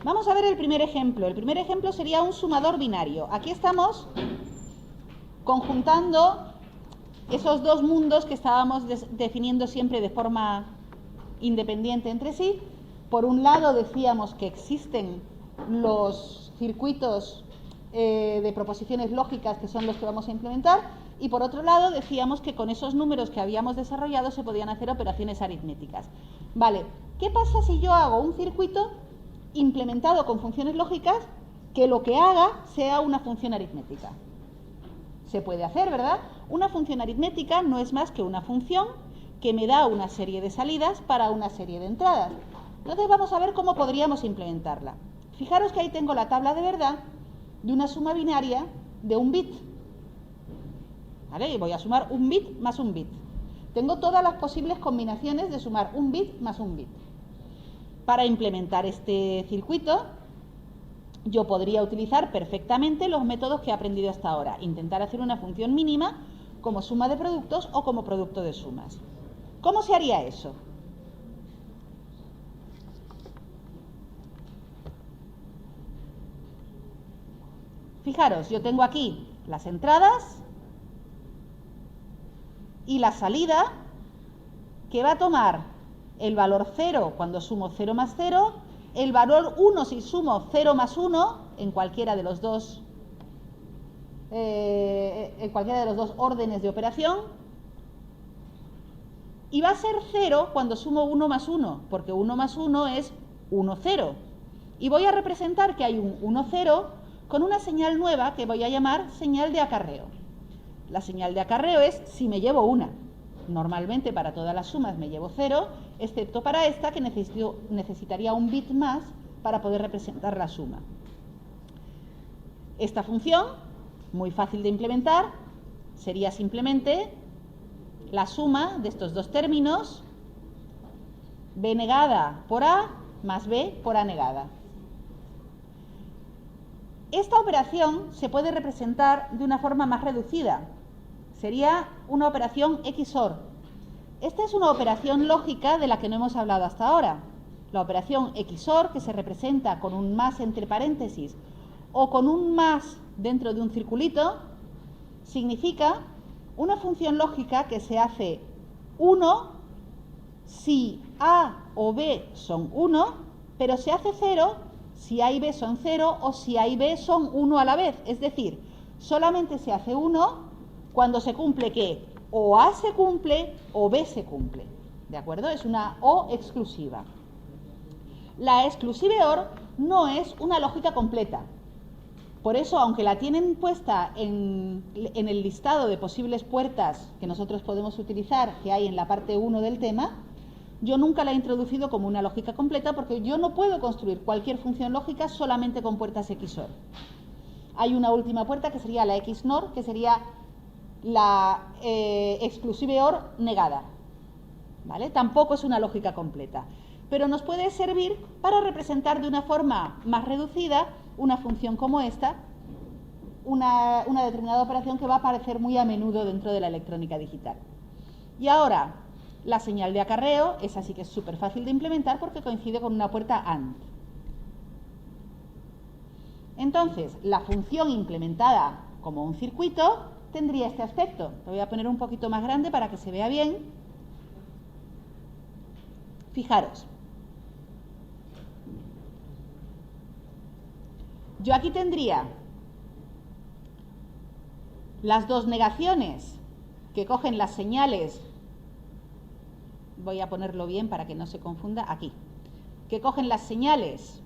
Vamos a ver el primer ejemplo. El primer ejemplo sería un sumador binario. Aquí estamos conjuntando esos dos mundos que estábamos definiendo siempre de forma independiente entre sí. Por un lado decíamos que existen los circuitos de proposiciones lógicas, que son los que vamos a implementar, y por otro lado decíamos que con esos números que habíamos desarrollado se podían hacer operaciones aritméticas. Vale, ¿qué pasa si yo hago un circuito implementado con funciones lógicas que lo que haga sea una función aritmética? Se puede hacer, ¿verdad? Una función aritmética no es más que una función que me da una serie de salidas para una serie de entradas. Entonces vamos a ver cómo podríamos implementarla. Fijaros que ahí tengo la tabla de verdad de una suma binaria de un bit. ¿Vale? Y voy a sumar un bit más un bit. Tengo todas las posibles combinaciones de sumar un bit más un bit. Para implementar este circuito, yo podría utilizar perfectamente los métodos que he aprendido hasta ahora. Intentar hacer una función mínima como suma de productos o como producto de sumas. ¿Cómo se haría eso? Fijaros, yo tengo aquí las entradas y la salida, que va a tomar el valor 0 cuando sumo 0 más 0, el valor 1 si sumo 0 más 1 en cualquiera de los dos órdenes de operación, y va a ser 0 cuando sumo 1 más 1, porque 1 más 1 es 1, 0. Y voy a representar que hay un 1, 0 con una señal nueva que voy a llamar señal de acarreo. La señal de acarreo es si me llevo una. Normalmente para todas las sumas me llevo 0, excepto para esta que necesitaría un bit más para poder representar la suma. Esta función, muy fácil de implementar, sería simplemente la suma de estos dos términos, b negada por a más b por a negada. Esta operación se puede representar de una forma más reducida. Sería una operación XOR. Esta es una operación lógica de la que no hemos hablado hasta ahora. La operación XOR, que se representa con un más entre paréntesis o con un más dentro de un circulito, significa una función lógica que se hace 1 si A o B son 1, pero se hace 0 si A y B son 0 o si A y B son 1 a la vez. Es decir, solamente se hace 1 cuando se cumple que o A se cumple o B se cumple. ¿De acuerdo? Es una O exclusiva. La exclusive OR no es una lógica completa. Por eso, aunque la tienen puesta en el listado de posibles puertas que nosotros podemos utilizar, que hay en la parte 1 del tema, yo nunca la he introducido como una lógica completa porque yo no puedo construir cualquier función lógica solamente con puertas XOR. Hay una última puerta que sería la XNOR, que sería la exclusive OR negada. ¿Vale? Tampoco es una lógica completa, pero nos puede servir para representar de una forma más reducida una función como esta, una determinada operación que va a aparecer muy a menudo dentro de la electrónica digital. Y ahora, la señal de acarreo, esa sí que es súper fácil de implementar porque coincide con una puerta AND. Entonces, la función implementada como un circuito tendría este aspecto. Lo voy a poner un poquito más grande para que se vea bien. Fijaros. Yo aquí tendría las dos negaciones que cogen las señales, voy a ponerlo bien para que no se confunda, aquí, que cogen las señales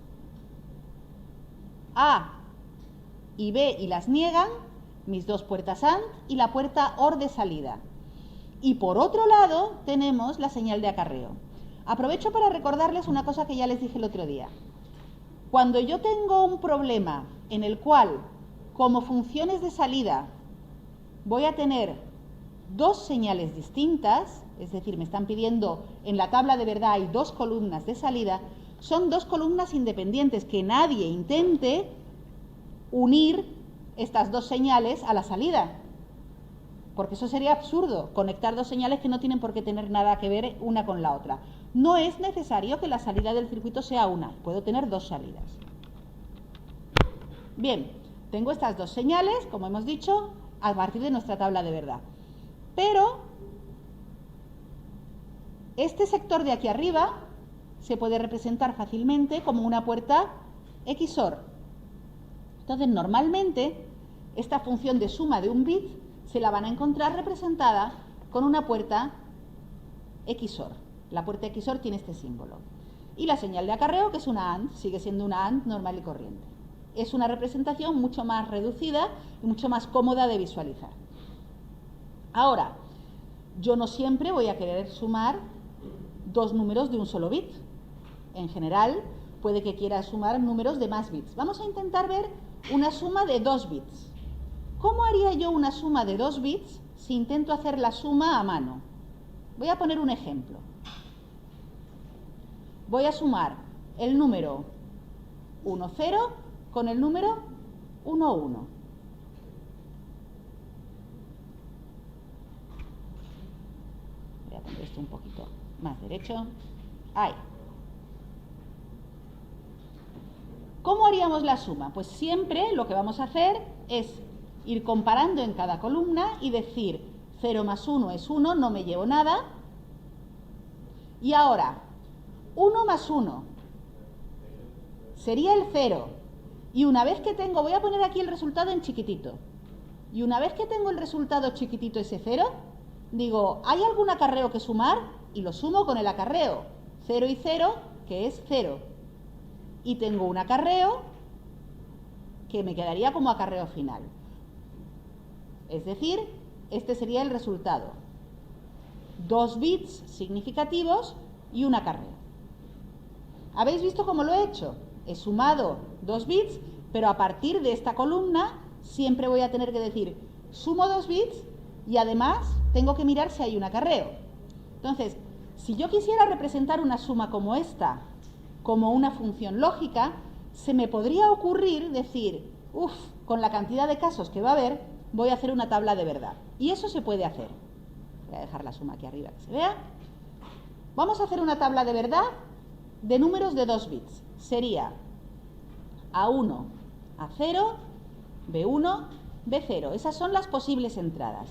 A y B y las niegan, mis dos puertas AND y la puerta OR de salida. Y por otro lado tenemos la señal de acarreo. Aprovecho para recordarles una cosa que ya les dije el otro día. Cuando yo tengo un problema en el cual, como funciones de salida, voy a tener dos señales distintas, es decir, me están pidiendo, en la tabla de verdad hay dos columnas de salida, son dos columnas independientes, que nadie intente unir estas dos señales a la salida, porque eso sería absurdo, conectar dos señales que no tienen por qué tener nada que ver una con la otra. No es necesario que la salida del circuito sea una, puedo tener dos salidas. Bien, tengo estas dos señales, como hemos dicho, a partir de nuestra tabla de verdad. Pero este sector de aquí arriba se puede representar fácilmente como una puerta XOR. Entonces, normalmente, esta función de suma de un bit se la van a encontrar representada con una puerta XOR. La puerta XOR tiene este símbolo. Y la señal de acarreo, que es una AND, sigue siendo una AND normal y corriente. Es una representación mucho más reducida y mucho más cómoda de visualizar. Ahora, yo no siempre voy a querer sumar dos números de un solo bit. En general, puede que quiera sumar números de más bits. Vamos a intentar ver una suma de 2 bits. ¿Cómo haría yo una suma de 2 bits si intento hacer la suma a mano? Voy a poner un ejemplo. Voy a sumar el número 10 con el número 11. Voy a poner esto un poquito más derecho. Ahí. ¿Cómo haríamos la suma? Pues siempre lo que vamos a hacer es ir comparando en cada columna y decir 0 más 1 es 1, no me llevo nada. Y ahora, 1 más 1 sería el 0. Y una vez que tengo, voy a poner aquí el resultado en chiquitito. Y una vez que tengo el resultado chiquitito, ese 0, digo, ¿hay algún acarreo que sumar? Y lo sumo con el acarreo. 0 y 0, que es 0. Y tengo un acarreo que me quedaría como acarreo final. Es decir, este sería el resultado. 2 bits significativos y un acarreo. ¿Habéis visto cómo lo he hecho? He sumado 2 bits, pero a partir de esta columna siempre voy a tener que decir sumo 2 bits y además tengo que mirar si hay un acarreo. Entonces, si yo quisiera representar una suma como esta, como una función lógica, se me podría ocurrir decir, con la cantidad de casos que va a haber, voy a hacer una tabla de verdad. Y eso se puede hacer. Voy a dejar la suma aquí arriba que se vea. Vamos a hacer una tabla de verdad de números de 2 bits. Sería A1, A0, B1, B0. Esas son las posibles entradas.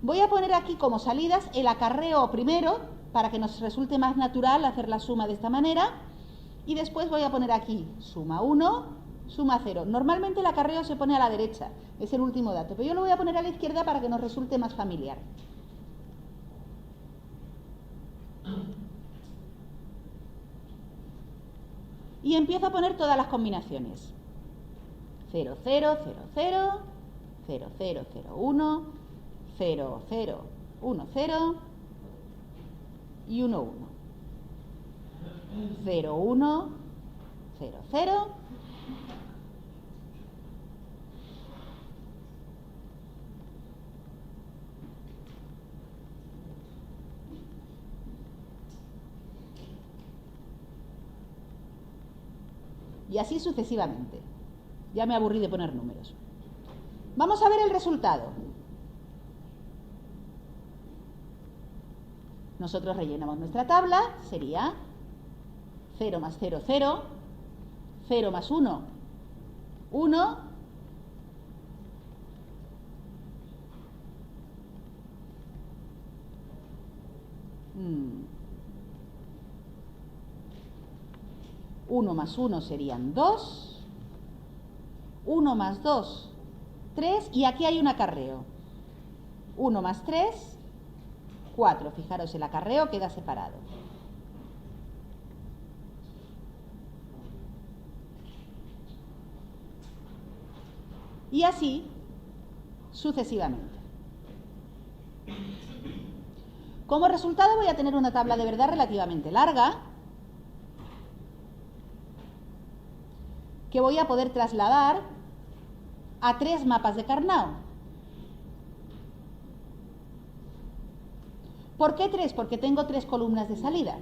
Voy a poner aquí como salidas el acarreo primero, para que nos resulte más natural hacer la suma de esta manera. Y después voy a poner aquí suma 1, suma 0. Normalmente el acarreo se pone a la derecha, es el último dato, pero yo lo voy a poner a la izquierda para que nos resulte más familiar. Y empiezo a poner todas las combinaciones. 0, 0, 0, 0, 0, 0, 0, 1, 0, 0, 1, 0 y 1, 1. 0, 1, 0, 0. Y así sucesivamente. Ya me aburrí de poner números. Vamos a ver el resultado. Nosotros rellenamos nuestra tabla, sería 0 más 0, 0, 0 más 1, 1, 1 más 1 serían 2, 1 más 2, 3, y aquí hay un acarreo. 1 más 3, 4. Fijaros, el acarreo queda separado. Y así sucesivamente. Como resultado voy a tener una tabla de verdad relativamente larga, que voy a poder trasladar a 3 mapas de Karnaugh. ¿Por qué 3? Porque tengo 3 columnas de salida.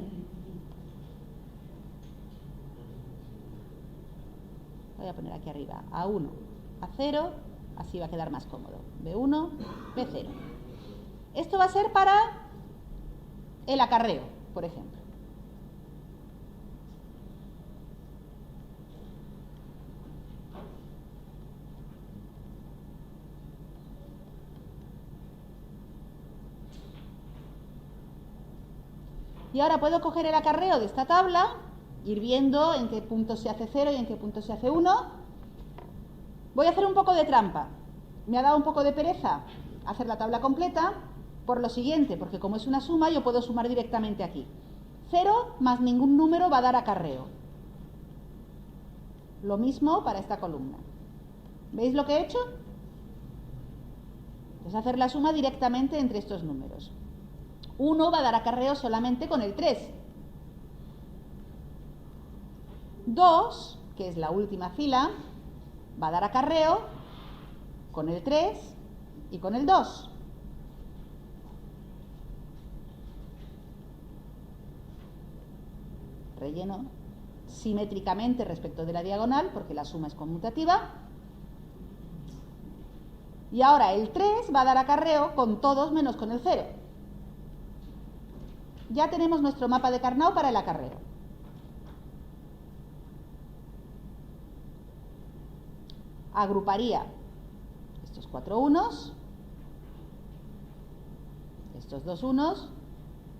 Voy a poner aquí arriba A1, A0, así va a quedar más cómodo. B1, B0. Esto va a ser para el acarreo, por ejemplo. Y ahora puedo coger el acarreo de esta tabla, ir viendo en qué punto se hace 0 y en qué punto se hace 1. Voy a hacer un poco de trampa. Me ha dado un poco de pereza hacer la tabla completa por lo siguiente, porque como es una suma, yo puedo sumar directamente aquí. 0 más ningún número va a dar acarreo. Lo mismo para esta columna. ¿Veis lo que he hecho? Es hacer la suma directamente entre estos números. 1 va a dar acarreo solamente con el 3. 2, que es la última fila, va a dar acarreo con el 3 y con el 2. Relleno simétricamente respecto de la diagonal, porque la suma es conmutativa. Y ahora el 3 va a dar acarreo con todos menos con el 0. Ya tenemos nuestro mapa de Carnot para el acarreo. Agruparía estos 4 unos, estos 2 unos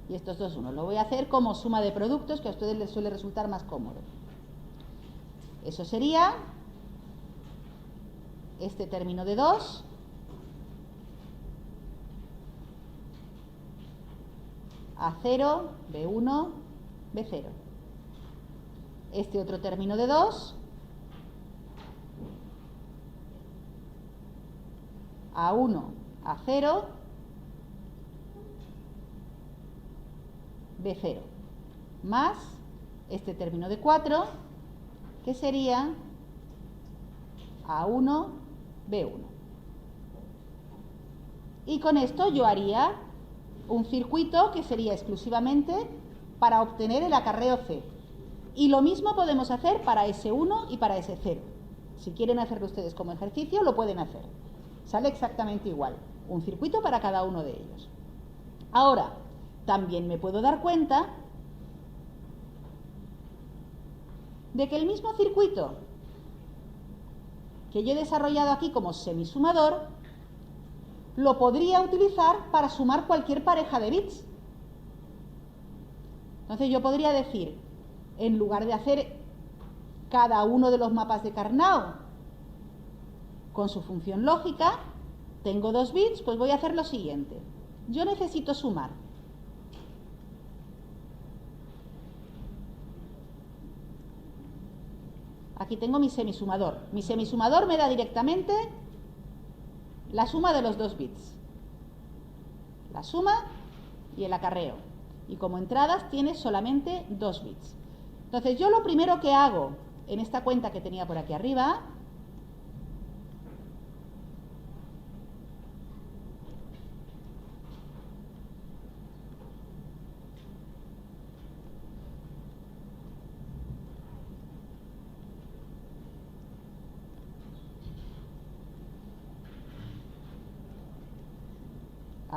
y estos 2 unos. Lo voy a hacer como suma de productos, que a ustedes les suele resultar más cómodo. Eso sería este término de 2 A0, B1, B0. Este otro término de 2 A1, A0, B0, más este término de 4, que sería A1, B1. Y con esto yo haría un circuito que sería exclusivamente para obtener el acarreo C. Y lo mismo podemos hacer para S1 y para S0. Si quieren hacerlo ustedes como ejercicio, lo pueden hacer. Sale exactamente igual. Un circuito para cada uno de ellos. Ahora, también me puedo dar cuenta de que el mismo circuito que yo he desarrollado aquí como semisumador, lo podría utilizar para sumar cualquier pareja de bits. Entonces yo podría decir, en lugar de hacer cada uno de los mapas de Carnot con su función lógica, tengo 2 bits, pues voy a hacer lo siguiente. Yo necesito sumar aquí tengo mi semisumador. Mi semisumador me da directamente la suma de los 2 bits. La suma y el acarreo. Y como entradas tiene solamente 2 bits. Entonces yo lo primero que hago en esta cuenta que tenía por aquí arriba,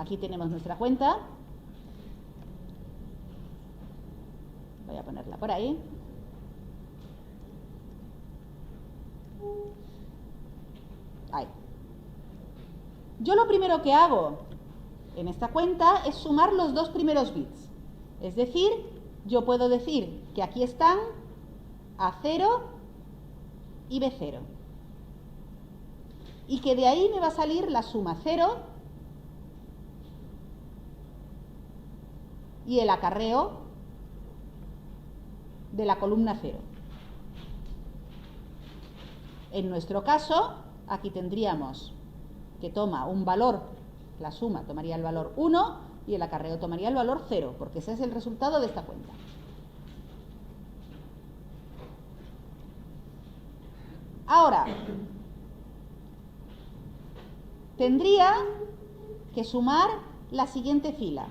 aquí tenemos nuestra cuenta. Voy a ponerla por ahí. Ahí. Yo lo primero que hago en esta cuenta es sumar los 2 primeros bits. Es decir, yo puedo decir que aquí están A0 y B0. Y que de ahí me va a salir la suma 0 y el acarreo de la columna 0. En nuestro caso, aquí tendríamos que toma un valor, la suma tomaría el valor 1 y el acarreo tomaría el valor 0, porque ese es el resultado de esta cuenta. Ahora, tendría que sumar la siguiente fila.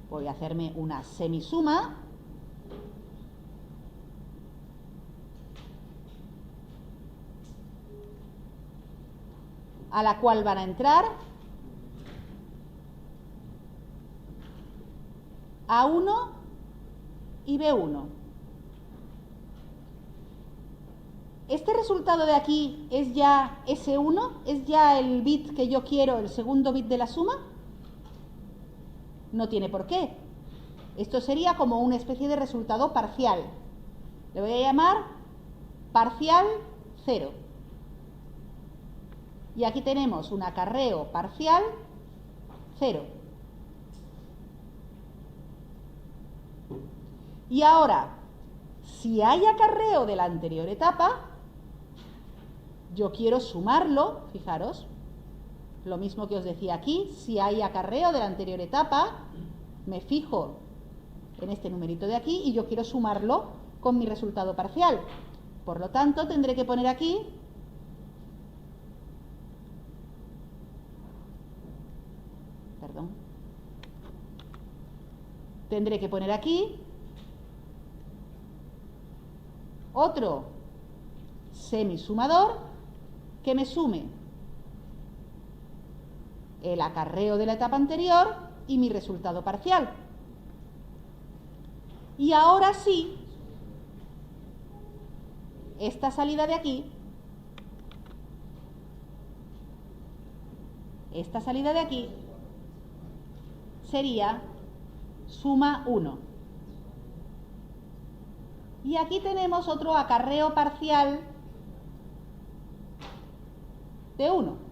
Voy a hacerme una semisuma a la cual van a entrar A1 y B1. ¿Este resultado de aquí es ya S1? ¿Es ya el bit que yo quiero, el segundo bit de la suma? No tiene por qué. Esto sería como una especie de resultado parcial. Le voy a llamar parcial 0. Y aquí tenemos un acarreo parcial 0. Y ahora, si hay acarreo de la anterior etapa, yo quiero sumarlo, fijaros, lo mismo que os decía aquí, si hay acarreo de la anterior etapa, me fijo en este numerito de aquí y yo quiero sumarlo con mi resultado parcial. Por lo tanto, tendré que poner aquí otro semisumador que me sume el acarreo de la etapa anterior y mi resultado parcial. Y ahora sí, esta salida de aquí, sería suma 1. Y aquí tenemos otro acarreo parcial de 1.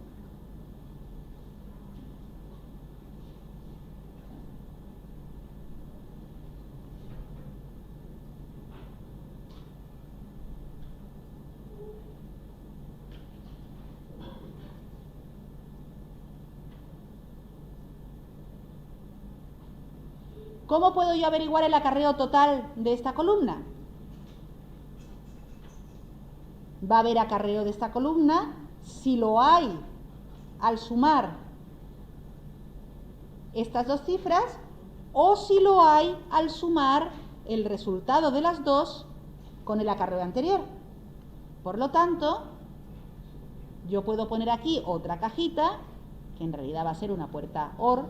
¿Cómo puedo yo averiguar el acarreo total de esta columna? Va a haber acarreo de esta columna si lo hay al sumar estas dos cifras o si lo hay al sumar el resultado de las dos con el acarreo anterior. Por lo tanto, yo puedo poner aquí otra cajita, que en realidad va a ser una puerta OR,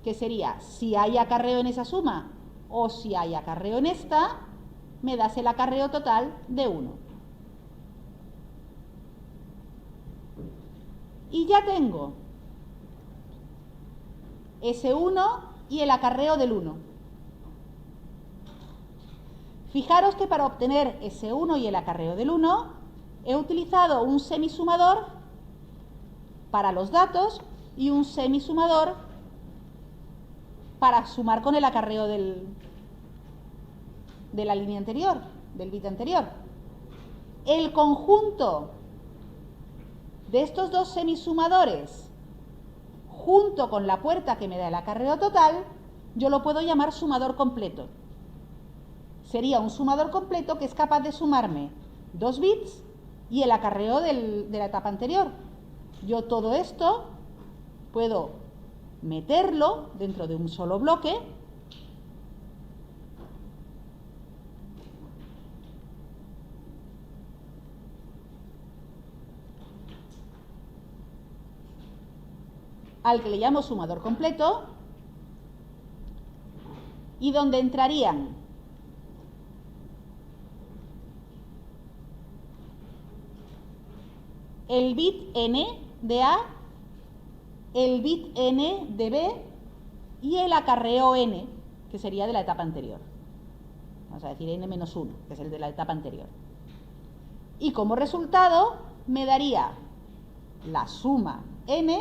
que sería, si hay acarreo en esa suma o si hay acarreo en esta, me das el acarreo total de 1. Y ya tengo S1 y el acarreo del 1. Fijaros que para obtener S1 y el acarreo del 1 he utilizado un semisumador para los datos y un semisumador para sumar con el acarreo de la línea anterior, del bit anterior. El conjunto de estos dos semisumadores junto con la puerta que me da el acarreo total, yo lo puedo llamar sumador completo. Sería un sumador completo que es capaz de sumarme 2 bits y el acarreo de la etapa anterior. Yo todo esto puedo meterlo dentro de un solo bloque al que le llamo sumador completo y donde entrarían el bit n de A, el bit n de B y el acarreo n, que sería de la etapa anterior. Vamos a decir n-1, que es el de la etapa anterior. Y como resultado me daría la suma n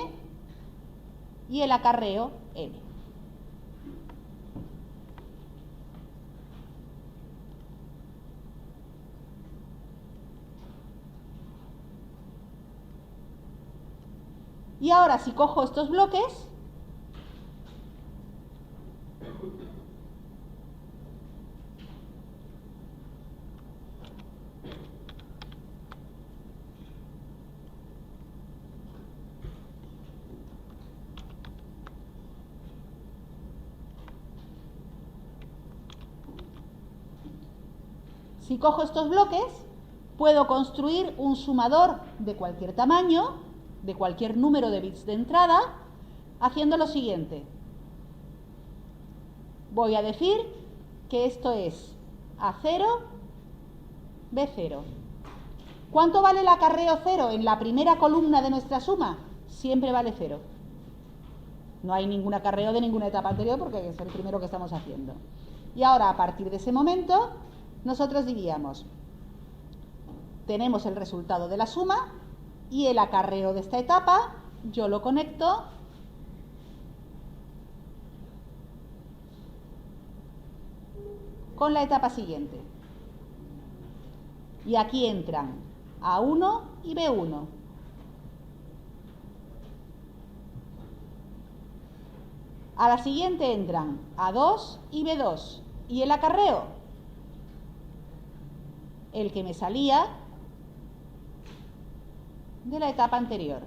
y el acarreo n. Y ahora si cojo estos bloques, puedo construir un sumador de cualquier tamaño, de cualquier número de bits de entrada, haciendo lo siguiente. Voy a decir que esto es A0, B0. ¿Cuánto vale el acarreo 0 en la primera columna de nuestra suma? Siempre vale 0. No hay ningún acarreo de ninguna etapa anterior porque es el primero que estamos haciendo. Y ahora, a partir de ese momento, nosotros diríamos, tenemos el resultado de la suma y el acarreo de esta etapa, yo lo conecto con la etapa siguiente. Y aquí entran A1 y B1. A la siguiente entran A2 y B2. ¿Y el acarreo? El que me salía de la etapa anterior.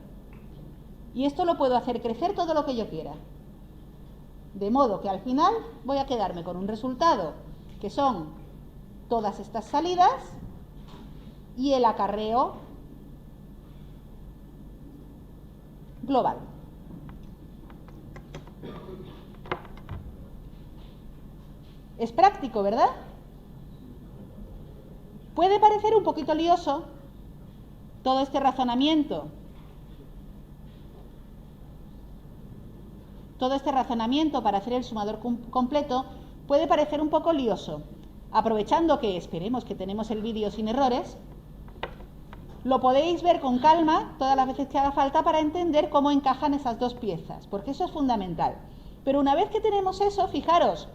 Y esto lo puedo hacer crecer todo lo que yo quiera. De modo que al final voy a quedarme con un resultado que son todas estas salidas y el acarreo global. Es práctico, ¿verdad? Puede parecer un poquito lioso todo este razonamiento. Todo este razonamiento para hacer el sumador completo puede parecer un poco lioso. Aprovechando que esperemos que tenemos el vídeo sin errores, lo podéis ver con calma todas las veces que haga falta para entender cómo encajan esas dos piezas, porque eso es fundamental. Pero una vez que tenemos eso, fijaros,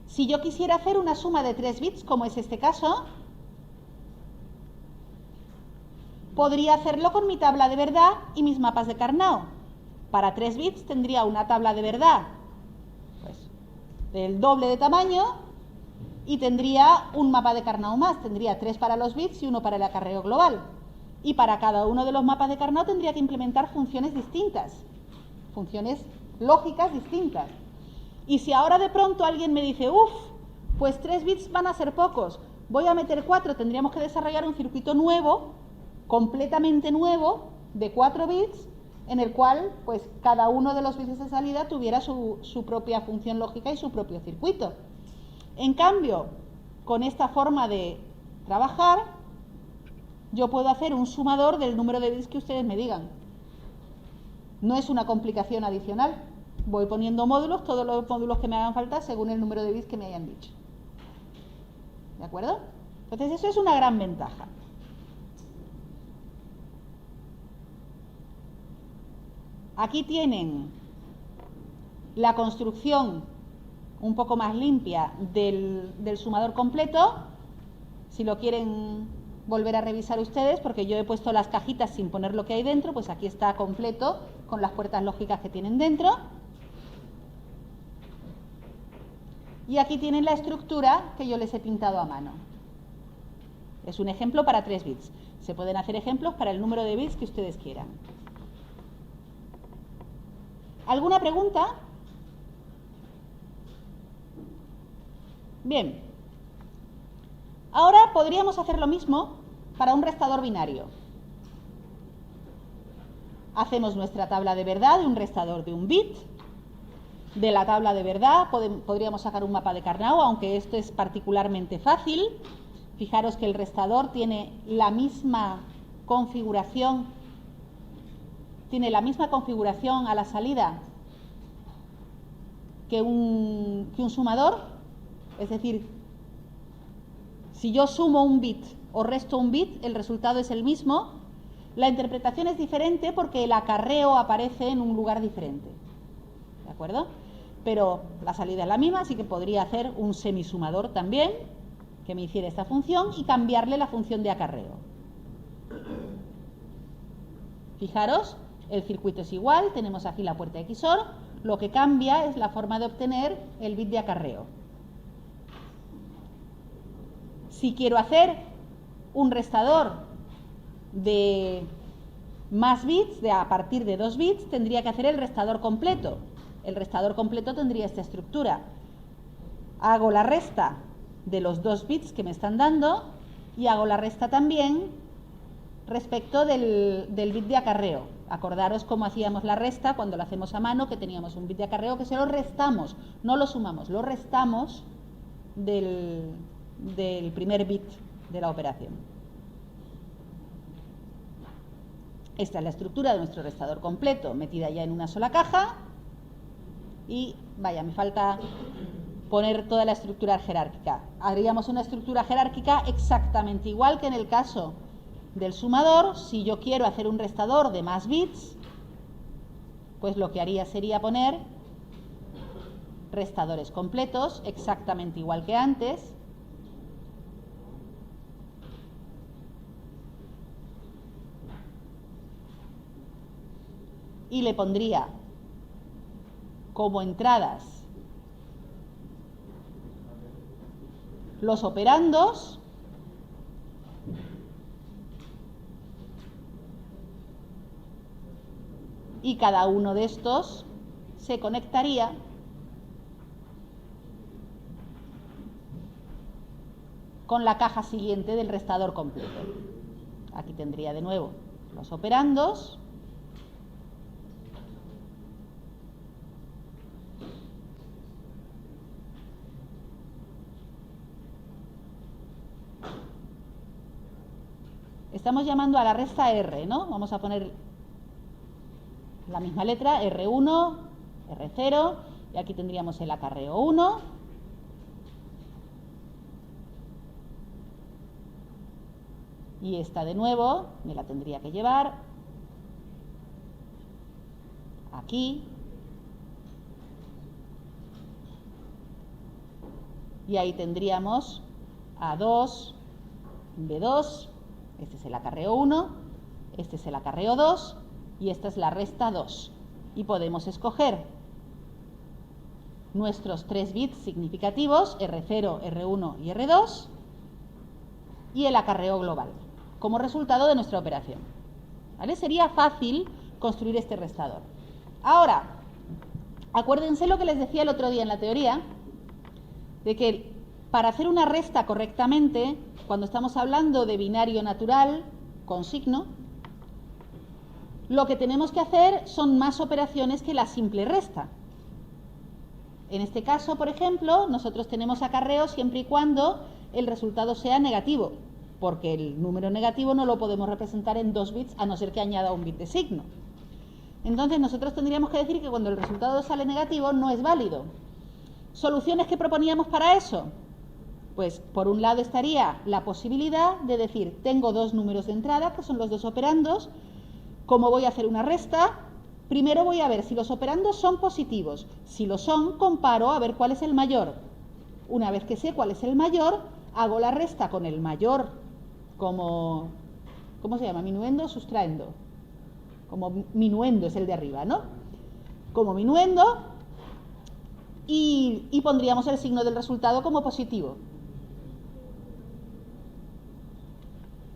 si yo quisiera hacer una suma de 3 bits, como es este caso, podría hacerlo con mi tabla de verdad y mis mapas de Karnaugh. Para 3 bits tendría una tabla de verdad pues, del doble de tamaño y tendría un mapa de Karnaugh más. Tendría 3 para los bits y 1 para el acarreo global. Y para cada uno de los mapas de Karnaugh tendría que implementar funciones distintas, funciones lógicas distintas. Y si ahora de pronto alguien me dice, pues 3 bits van a ser pocos, voy a meter 4, tendríamos que desarrollar un circuito nuevo, completamente nuevo, de 4 bits, en el cual pues cada uno de los bits de salida tuviera su propia función lógica y su propio circuito. En cambio, con esta forma de trabajar, yo puedo hacer un sumador del número de bits que ustedes me digan. No es una complicación adicional. Voy poniendo módulos, todos los módulos que me hagan falta, según el número de bits que me hayan dicho. ¿De acuerdo? Entonces, eso es una gran ventaja. Aquí tienen la construcción un poco más limpia del sumador completo. Si lo quieren volver a revisar ustedes, porque yo he puesto las cajitas sin poner lo que hay dentro, pues aquí está completo con las puertas lógicas que tienen dentro. Y aquí tienen la estructura que yo les he pintado a mano. Es un ejemplo para 3 bits. Se pueden hacer ejemplos para el número de bits que ustedes quieran. ¿Alguna pregunta? Bien. Ahora podríamos hacer lo mismo para un restador binario. Hacemos nuestra tabla de verdad de un restador de un bit. De la tabla de verdad podríamos sacar un mapa de Karnaugh, aunque esto es particularmente fácil. Fijaros que el restador tiene la misma configuración, a la salida que un sumador. Es decir, si yo sumo un bit o resto un bit, el resultado es el mismo. La interpretación es diferente porque el acarreo aparece en un lugar diferente. ¿De acuerdo? Pero la salida es la misma, así que podría hacer un semisumador también, que me hiciera esta función y cambiarle la función de acarreo. Fijaros, el circuito es igual, tenemos aquí la puerta XOR, lo que cambia es la forma de obtener el bit de acarreo. Si quiero hacer un restador de más bits, a partir de 2 bits, tendría que hacer el restador completo. El restador completo tendría esta estructura. Hago la resta de los 2 bits que me están dando y hago la resta también respecto del bit de acarreo. Acordaros cómo hacíamos la resta cuando la hacemos a mano, que teníamos un bit de acarreo que se lo restamos, no lo sumamos, lo restamos del primer bit de la operación. Esta es la estructura de nuestro restador completo, metida ya en una sola caja. Y, vaya, me falta poner toda la estructura jerárquica. Haríamos una estructura jerárquica exactamente igual que en el caso del sumador. Si yo quiero hacer un restador de más bits, pues lo que haría sería poner restadores completos, exactamente igual que antes. Y le pondría como entradas los operandos y cada uno de estos se conectaría con la caja siguiente del restador completo. Aquí tendría de nuevo los operandos Estamos llamando a la resta R, ¿no? Vamos a poner la misma letra, R1, R0, y aquí tendríamos el acarreo 1. Y esta de nuevo me la tendría que llevar aquí. Y ahí tendríamos A2, B2, este es el acarreo 1, este es el acarreo 2 y esta es la resta 2. Y podemos escoger nuestros 3 bits significativos, R0, R1 y R2, y el acarreo global, como resultado de nuestra operación. ¿Vale? Sería fácil construir este restador. Ahora, acuérdense lo que les decía el otro día en la teoría, de que para hacer una resta correctamente, cuando estamos hablando de binario natural con signo, lo que tenemos que hacer son más operaciones que la simple resta. En este caso, por ejemplo, nosotros tenemos acarreo siempre y cuando el resultado sea negativo, porque el número negativo no lo podemos representar en 2 bits a no ser que añada un bit de signo. Entonces nosotros tendríamos que decir que cuando el resultado sale negativo no es válido. ¿Soluciones que proponíamos para eso? Pues por un lado estaría la posibilidad de decir, tengo 2 números de entrada, que son los 2 operandos. ¿Cómo voy a hacer una resta? Primero voy a ver si los operandos son positivos. Si lo son, comparo a ver cuál es el mayor. Una vez que sé cuál es el mayor, hago la resta con el mayor como, ¿cómo se llama? Minuendo, sustraendo. Como minuendo es el de arriba, ¿no? Como minuendo y pondríamos el signo del resultado como positivo.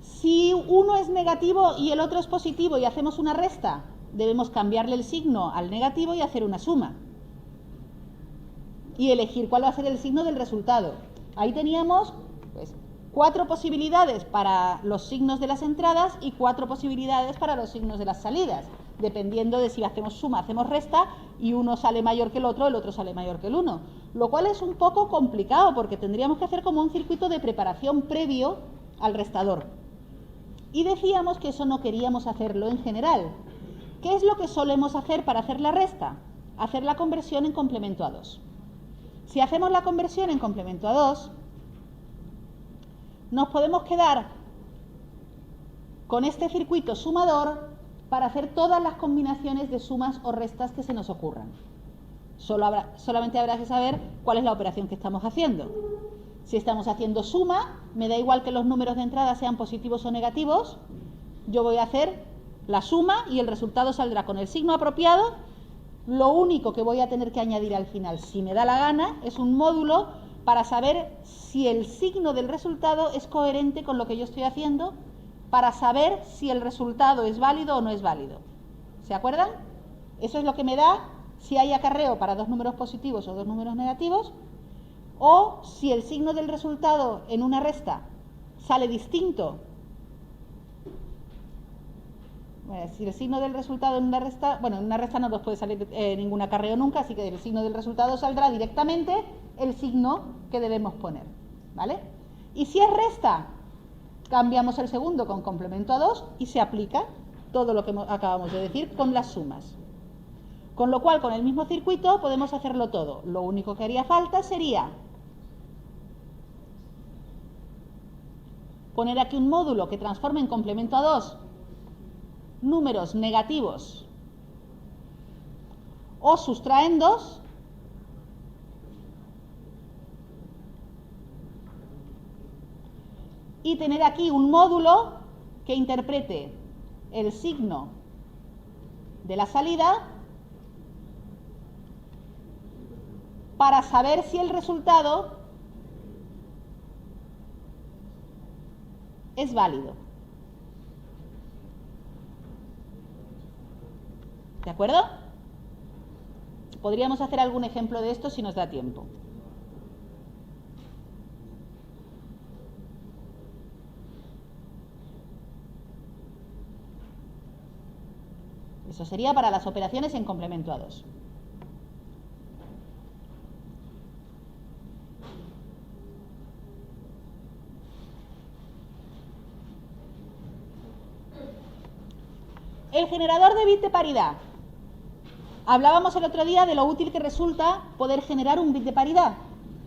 Si uno es negativo y el otro es positivo y hacemos una resta, debemos cambiarle el signo al negativo y hacer una suma. Y elegir cuál va a ser el signo del resultado. Ahí teníamos pues, 4 posibilidades para los signos de las entradas y 4 posibilidades para los signos de las salidas, dependiendo de si hacemos suma, hacemos resta y uno sale mayor que el otro sale mayor que el uno. Lo cual es un poco complicado porque tendríamos que hacer como un circuito de preparación previo al restador. Y decíamos que eso no queríamos hacerlo en general. ¿Qué es lo que solemos hacer para hacer la resta? Hacer la conversión en complemento a 2. Si hacemos la conversión en complemento a 2, nos podemos quedar con este circuito sumador para hacer todas las combinaciones de sumas o restas que se nos ocurran. Solamente habrá que saber cuál es la operación que estamos haciendo. Si estamos haciendo suma, me da igual que los números de entrada sean positivos o negativos, yo voy a hacer la suma y el resultado saldrá con el signo apropiado. Lo único que voy a tener que añadir al final, si me da la gana, es un módulo para saber si el signo del resultado es coherente con lo que yo estoy haciendo, para saber si el resultado es válido o no es válido. ¿Se acuerdan? Eso es lo que me da si hay acarreo para 2 números positivos o 2 números negativos, o si el signo del resultado en una resta sale distinto. Bueno, si el signo del resultado en una resta, bueno, en una resta no nos puede salir ningún acarreo nunca, así que el signo del resultado saldrá directamente el signo que debemos poner, ¿vale? Y si es resta, cambiamos el segundo con complemento a 2 y se aplica todo lo que acabamos de decir con las sumas. Con lo cual, con el mismo circuito podemos hacerlo todo. Lo único que haría falta sería poner aquí un módulo que transforme en complemento a 2 números negativos o sustraendos y tener aquí un módulo que interprete el signo de la salida para saber si el resultado es válido. ¿De acuerdo? Podríamos hacer algún ejemplo de esto si nos da tiempo. Eso sería para las operaciones en complemento a 2. El generador de bit de paridad. Hablábamos el otro día de lo útil que resulta poder generar un bit de paridad.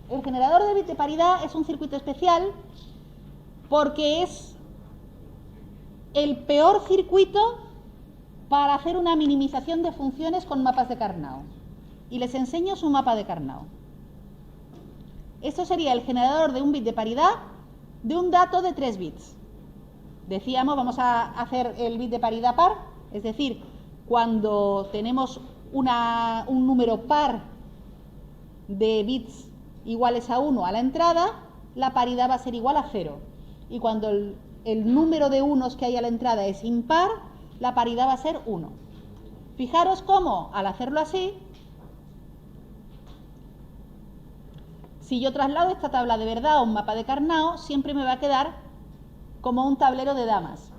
El generador de bit de paridad es un circuito especial porque es el peor circuito para hacer una minimización de funciones con mapas de Karnaugh. Y les enseño su mapa de Karnaugh. Esto sería el generador de un bit de paridad de un dato de 3 bits. Decíamos, vamos a hacer el bit de paridad par, es decir, cuando tenemos un número par de bits iguales a 1 a la entrada, la paridad va a ser igual a 0. Y cuando el número de unos que hay a la entrada es impar, la paridad va a ser 1. Fijaros cómo, al hacerlo así, si yo traslado esta tabla de verdad a un mapa de Karnaugh, siempre me va a quedar como un tablero de damas.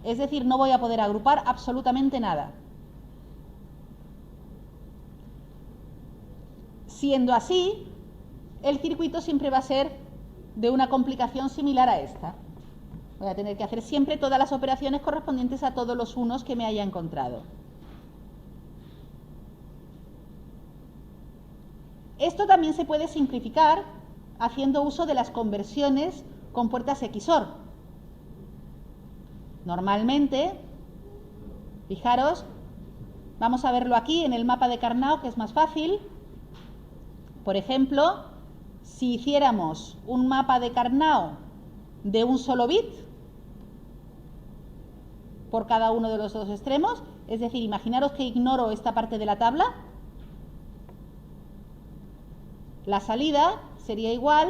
Es decir, no voy a poder agrupar absolutamente nada. Siendo así, el circuito siempre va a ser de una complicación similar a esta. Voy a tener que hacer siempre todas las operaciones correspondientes a todos los unos que me haya encontrado. Esto también se puede simplificar haciendo uso de las conversiones con puertas XOR. Normalmente, fijaros, vamos a verlo aquí en el mapa de Karnaugh, que es más fácil. Por ejemplo, si hiciéramos un mapa de Karnaugh de un solo bit por cada uno de los dos extremos, es decir, imaginaros que ignoro esta parte de la tabla, la salida sería igual,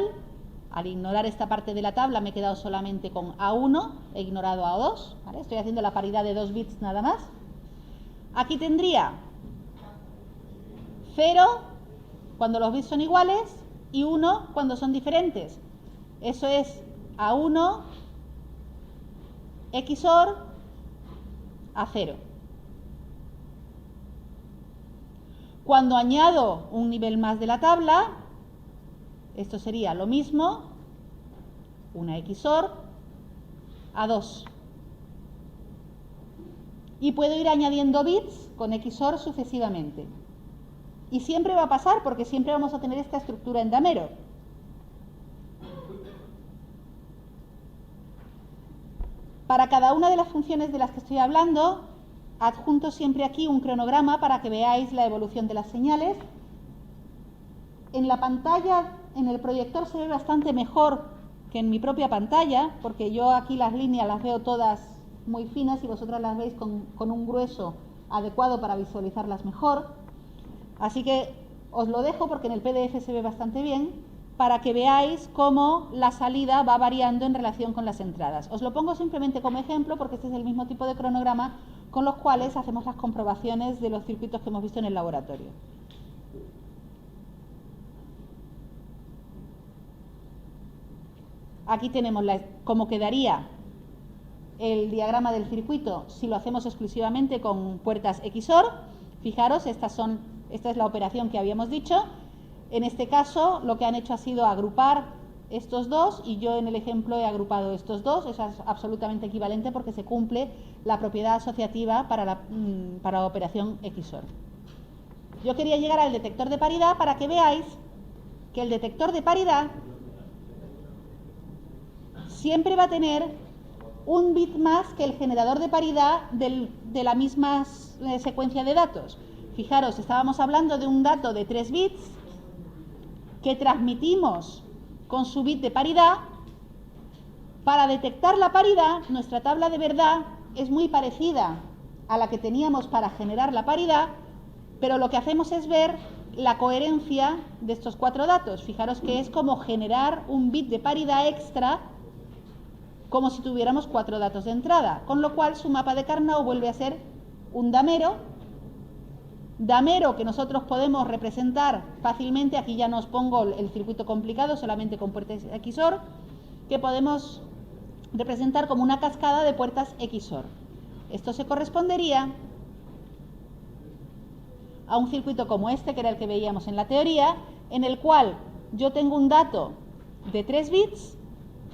al ignorar esta parte de la tabla me he quedado solamente con A1, he ignorado A2, ¿vale? Estoy haciendo la paridad de 2 bits nada más. Aquí tendría 0 cuando los bits son iguales y 1 cuando son diferentes. Eso es A1 XOR A0. Cuando añado un nivel más de la tabla, esto sería lo mismo, una XOR A2. Y puedo ir añadiendo bits con XOR sucesivamente. Y siempre va a pasar porque siempre vamos a tener esta estructura en damero. Para cada una de las funciones de las que estoy hablando, adjunto siempre aquí un cronograma para que veáis la evolución de las señales. En la pantalla, en el proyector se ve bastante mejor que en mi propia pantalla, porque yo aquí las líneas las veo todas muy finas y vosotras las veis con un grueso adecuado para visualizarlas mejor. Así que os lo dejo porque en el PDF se ve bastante bien, para que veáis cómo la salida va variando en relación con las entradas. Os lo pongo simplemente como ejemplo porque este es el mismo tipo de cronograma con los cuales hacemos las comprobaciones de los circuitos que hemos visto en el laboratorio. Aquí tenemos cómo quedaría el diagrama del circuito si lo hacemos exclusivamente con puertas XOR. Fijaros, esta es la operación que habíamos dicho. En este caso, lo que han hecho ha sido agrupar estos dos y yo en el ejemplo he agrupado estos dos. Eso es absolutamente equivalente porque se cumple la propiedad asociativa para la operación XOR. Yo quería llegar al detector de paridad para que veáis que el detector de paridad siempre va a tener un bit más que el generador de paridad de la misma secuencia de datos. Fijaros, estábamos hablando de un dato de 3 bits que transmitimos con su bit de paridad. Para detectar la paridad, nuestra tabla de verdad es muy parecida a la que teníamos para generar la paridad, pero lo que hacemos es ver la coherencia de estos 4 datos. Fijaros que es como generar un bit de paridad extra, como si tuviéramos 4 datos de entrada, con lo cual su mapa de Karnaugh vuelve a ser un damero que nosotros podemos representar fácilmente. Aquí ya no os pongo el circuito complicado, solamente con puertas XOR, que podemos representar como una cascada de puertas XOR. Esto se correspondería a un circuito como este, que era el que veíamos en la teoría, en el cual yo tengo un dato de 3 bits,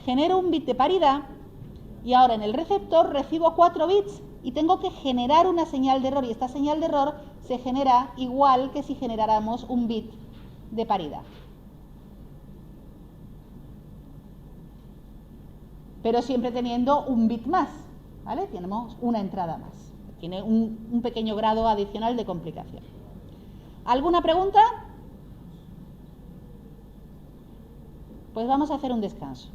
genero un bit de paridad y ahora en el receptor recibo 4 bits y tengo que generar una señal de error, y esta señal de error se genera igual que si generáramos un bit de paridad. Pero siempre teniendo un bit más, ¿vale? Tenemos una entrada más. Tiene un pequeño grado adicional de complicación. ¿Alguna pregunta? Pues vamos a hacer un descanso.